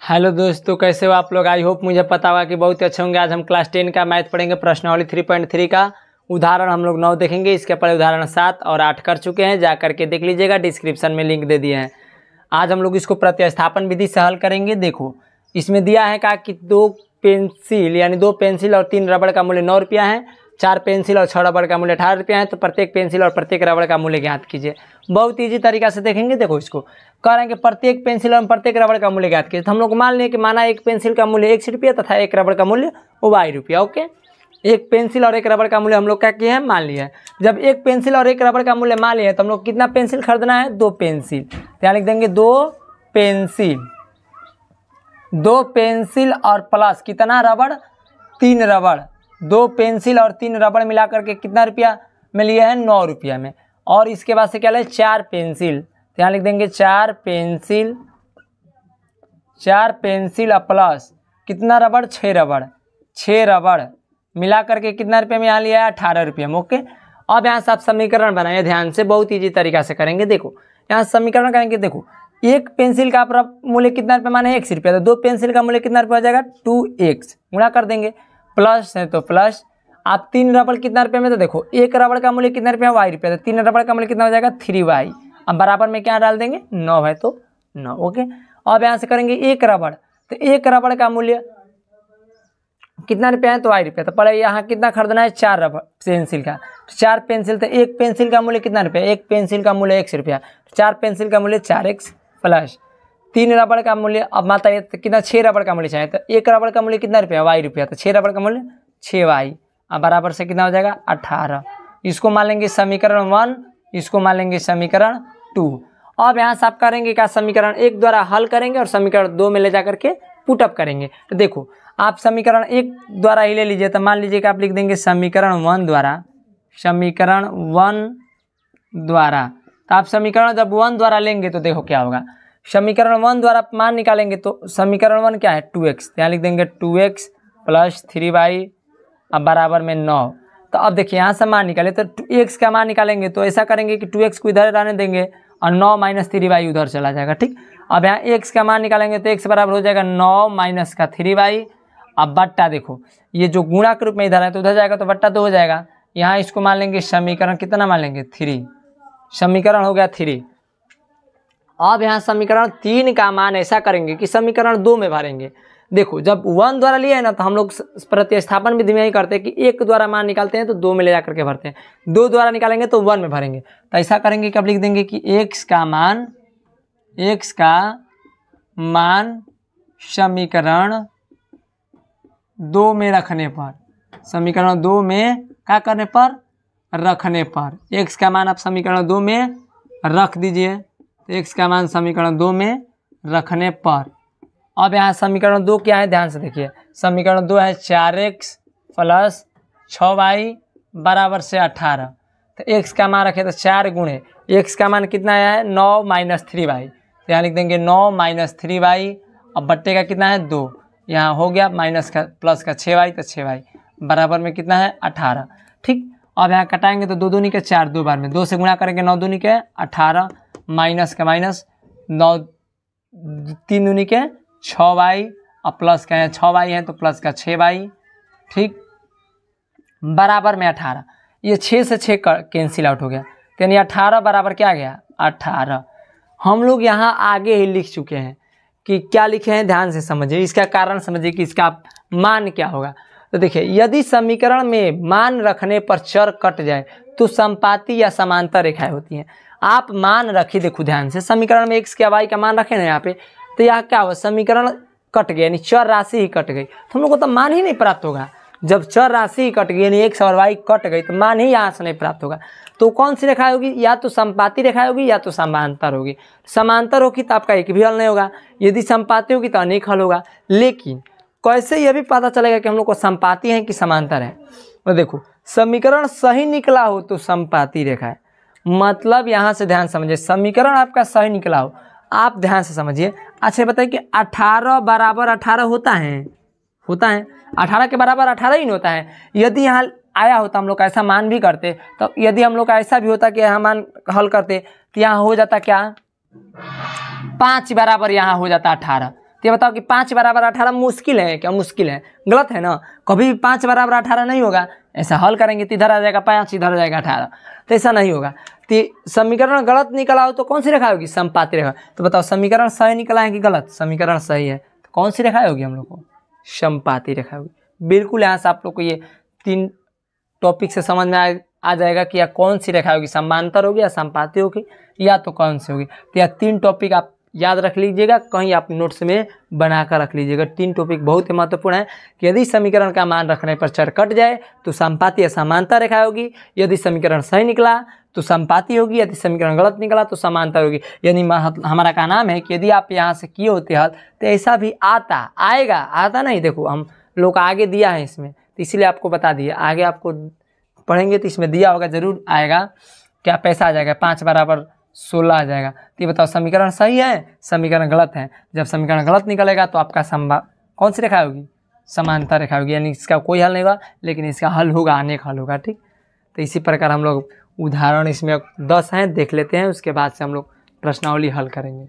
Hello दोस्तों, कैसे हो आप लोग। आई होप मुझे पता होगा कि बहुत अच्छे होंगे। आज हम क्लास 10 का मैथ पढ़ेंगे। प्रश्नावली 3.3 का उदाहरण हम लोग 9 देखेंगे। इसके पहले उदाहरण 7 और 8 कर चुके हैं, जा करके देख लीजिएगा, डिस्क्रिप्शन में लिंक दे दिए हैं। आज हम लोग इसको प्रतिस्थापन विधि से हल करेंगे। देखो इसमें दिया है का कि 2 पेंसिल यानी 2 पेंसिल और 3 रबड़ का मूल्य 9 रुपया है। 4 पेंसिल और 6 रबड़ का मूल्य 18 रुपया है। तो प्रत्येक पेंसिल और प्रत्येक रबड़ का मूल्य ज्ञात कीजिए। बहुत ईजी तरीका से देखेंगे। देखो इसको कह रहे हैं कि प्रत्येक पेंसिल और प्रत्येक रबड़ का मूल्य ज्ञात कीजिए। तो हम लोग मान लें कि माना एक पेंसिल का मूल्य 1 रुपया तथा एक रबड़ का मूल्य ₹y। ओके, एक पेंसिल और एक रबड़ का मूल्य हम लोग क्या किए हैं, मान लिया है। जब एक पेंसिल और एक रबड़ का मूल्य मान लिया है तो हम लोग कितना पेंसिल खरीदना है, 2 पेंसिल। तो यहाँ लिख देंगे 2 पेंसिल और प्लस कितना रबड़, 3 रबड़। 2 पेंसिल और 3 रबड़ मिला करके कितना रुपया में लिए हैं, 9 रुपया में। और इसके बाद से क्या ले, 4 पेंसिल। तो यहाँ लिख देंगे 4 पेंसिल और प्लस कितना रबड़, 6 रबड़। 6 रबड़ मिला करके कितना रुपये में यहाँ लिया है, 18 रुपये में। ओके, अब यहाँ से आप समीकरण बनाइए ध्यान से, बहुत ईजी तरीका से करेंगे। देखो यहाँ समीकरण करेंगे। देखो एक पेंसिल का मूल्य कितना रुपये माने 1 रुपया, तो 2 पेंसिल का मूल्य कितना रुपया हो जाएगा, 2x। गुणा कर देंगे, प्लस है तो प्लस। आप 3 रबड़ कितना रुपये में, तो देखो एक रबड़ का मूल्य कितना रुपया, y रुपया, तो 3 रबड़ का मूल्य कितना हो जाएगा, 3y। अब बराबर में क्या डाल देंगे, 9 है तो 9। ओके, अब यहाँ से करेंगे एक रबड़, तो एक रबड़ का मूल्य कितना रुपया है, तो y रुपया। तो पहले यहाँ कितना खरीदना है, 4 रबड़ पेंसिल का। 4 पेंसिल, तो एक पेंसिल का मूल्य कितना रुपया, एक पेंसिल का मूल्य 1 रुपया। 4 पेंसिल का मूल्य 4x प्लस 3 रबड़ का मूल्य, अब माता ये तो कितना, 6 रबड़ का मूल्य चाहिए, तो एक रबड़ का मूल्य कितना रुपया, y रुपया। तो 6 रबड़ का मूल्य 6y। अब बराबर से कितना हो जाएगा, 18। इसको मान लेंगे समीकरण 1, इसको मान लेंगे समीकरण 2। अब यहाँ से आप करेंगे क्या, समीकरण 1 द्वारा हल करेंगे और समीकरण 2 में ले जा करके पुटअप करेंगे। तो देखो आप समीकरण 1 द्वारा ही ले लीजिए, तो मान लीजिए कि आप लिख देंगे समीकरण 1 द्वारा, समीकरण 1 द्वारा। तो आप समीकरण जब 1 द्वारा लेंगे तो देखो क्या होगा, समीकरण 1 द्वारा मान निकालेंगे तो समीकरण 1 क्या है, 2x। यहाँ लिख देंगे 2x प्लस 3y, अब बराबर में 9। तो अब देखिए यहाँ से मान निकाले तो x का मान निकालेंगे तो ऐसा करेंगे कि 2x को इधर रहने देंगे और 9 माइनस 3y उधर चला जाएगा। ठीक, अब यहाँ x का मान निकालेंगे तो x बराबर हो जाएगा 9 माइनस का 3y। अब बट्टा, देखो ये जो गुणा के रूप में इधर है तो उधर जाएगा तो बट्टा 2 हो जाएगा। यहाँ इसको मान लेंगे समीकरण कितना मान लेंगे, 3। समीकरण हो गया 3। अब यहाँ समीकरण 3 का मान ऐसा करेंगे कि समीकरण 2 में भरेंगे। देखो जब 1 द्वारा लिया है ना तो हम लोग प्रतिस्थापन विधि में ही करते हैं कि 1 द्वारा मान निकालते हैं तो 2 में ले जा करके भरते हैं, 2 द्वारा निकालेंगे तो 1 में भरेंगे। तो ऐसा करेंगे कि अब लिख देंगे कि x का मान समीकरण 2 में रखने पर, समीकरण 2 में क्या करने पर, रखने पर x का मान आप समीकरण 2 में रख दीजिए। तो x का मान समीकरण 2 में रखने पर, अब यहाँ समीकरण 2 क्या है, ध्यान से देखिए। समीकरण 2 है 4x प्लस 6y बराबर से 18। तो x का मान रखे तो 4 गुणे x का मान कितना आया है, 9 माइनस 3y। तो यहाँ लिख देंगे 9 माइनस 3y। अब बट्टे का कितना है, 2। यहाँ हो गया माइनस का प्लस का 6y, तो 6y बराबर में कितना है, 18। ठीक, अब यहाँ कटाएंगे तो 2 दूनी के 4, 2 बार में 2 से गुणा करेंगे, 9 दूनी के 18 माइनस का माइनस 9 3 दूनी के 6y, अब प्लस का है 6y है तो प्लस का 6y। ठीक, बराबर में 18। ये 6 से 6 कैंसिल आउट हो गया, यानी 18 बराबर क्या गया, 18। हम लोग यहाँ आगे ही लिख चुके हैं कि क्या लिखे हैं, ध्यान से समझिए, इसका कारण समझिए कि इसका मान क्या होगा। तो देखिए यदि समीकरण में मान रखने पर चर कट जाए तो संपाती या समांतर रेखाएं होती हैं। आप मान रखिए, देखो ध्यान से, समीकरण में x या y का मान रखे ना यहाँ पे, तो यहाँ क्या हुआ, समीकरण कट गया यानी चर राशि ही कट गई, तो हम लोग को तो मान ही नहीं प्राप्त होगा। जब चर राशि ही कट गई यानी x और y कट गई तो मान ही यहाँ से नहीं प्राप्त होगा। तो कौन सी रेखा होगी, या तो संपाती रेखा होगी या तो समांतर होगी। समांतर होगी तो आपका एक भी हल नहीं होगा, यदि संपाती होगी तो अनेक हल होगा। लेकिन कैसे यह भी पता चलेगा कि हम लोग को संपाती है कि समांतर है, तो देखो समीकरण सही निकला हो तो संपाती रेखा है, मतलब यहाँ से ध्यान समझिए, समीकरण आपका सही निकला हो, आप ध्यान से समझिए। अच्छा बताइए कि 18 बराबर 18 होता है 18 के बराबर 18 ही नहीं होता है। यदि यहाँ आया होता हम लोग ऐसा मान भी करते, तो यदि हम लोग का ऐसा भी होता कि यहाँ मान हल करते तो यहाँ हो जाता क्या, 5 बराबर यहाँ हो जाता 18। तो ये बताओ कि 5 बराबर 18 मुश्किल है क्या? मुश्किल है, गलत है ना। कभी भी 5 बराबर 18 नहीं होगा। ऐसा हल करेंगे तो इधर आ जाएगा 5, इधर आ जाएगा 18, तो ऐसा नहीं होगा। तो समीकरण गलत निकला हो तो कौन सी रेखा होगी? समपाती रेखा। तो बताओ समीकरण सही निकला है कि गलत? समीकरण सही है, तो कौन सी रेखा होगी हम लोग को? समपाती रेखा होगी। बिल्कुल यहाँ से आप लोग को ये 3 टॉपिक से समझ में आ जाएगा कि यह कौन सी रेखा होगी, समांतर होगी या समपाती होगी या तो कौन सी होगी। तो यह 3 टॉपिक आप याद रख लीजिएगा, कहीं आप नोट्स में बनाकर रख लीजिएगा। 3 टॉपिक बहुत ही महत्वपूर्ण है कि यदि समीकरण का मान रखने पर चर कट जाए तो समपाती या समांतर रेखा होगी, यदि समीकरण सही निकला तो समपाती होगी, यदि समीकरण गलत निकला तो समांतर होगी। यानी हमारा का नाम है कि यदि आप यहाँ से किए होते हल तो ऐसा भी आता नहीं, देखो हम लोग आगे दिया है इसमें, तो इसीलिए आपको बता दिया। आगे आपको पढ़ेंगे तो इसमें दिया होगा, जरूर आएगा। क्या पैसा आ जाएगा? 5 बराबर 16 आ जाएगा। तो ये बताओ समीकरण सही है, समीकरण गलत है। जब समीकरण गलत निकलेगा तो आपका कौन सी रेखा होगी? समांतर रेखा होगी। यानी इसका कोई हल नहीं होगा, लेकिन इसका हल होगा, अनेक हल होगा। ठीक, तो इसी प्रकार हम लोग उदाहरण इसमें 10 हैं, देख लेते हैं, उसके बाद से हम लोग प्रश्नावली हल करेंगे।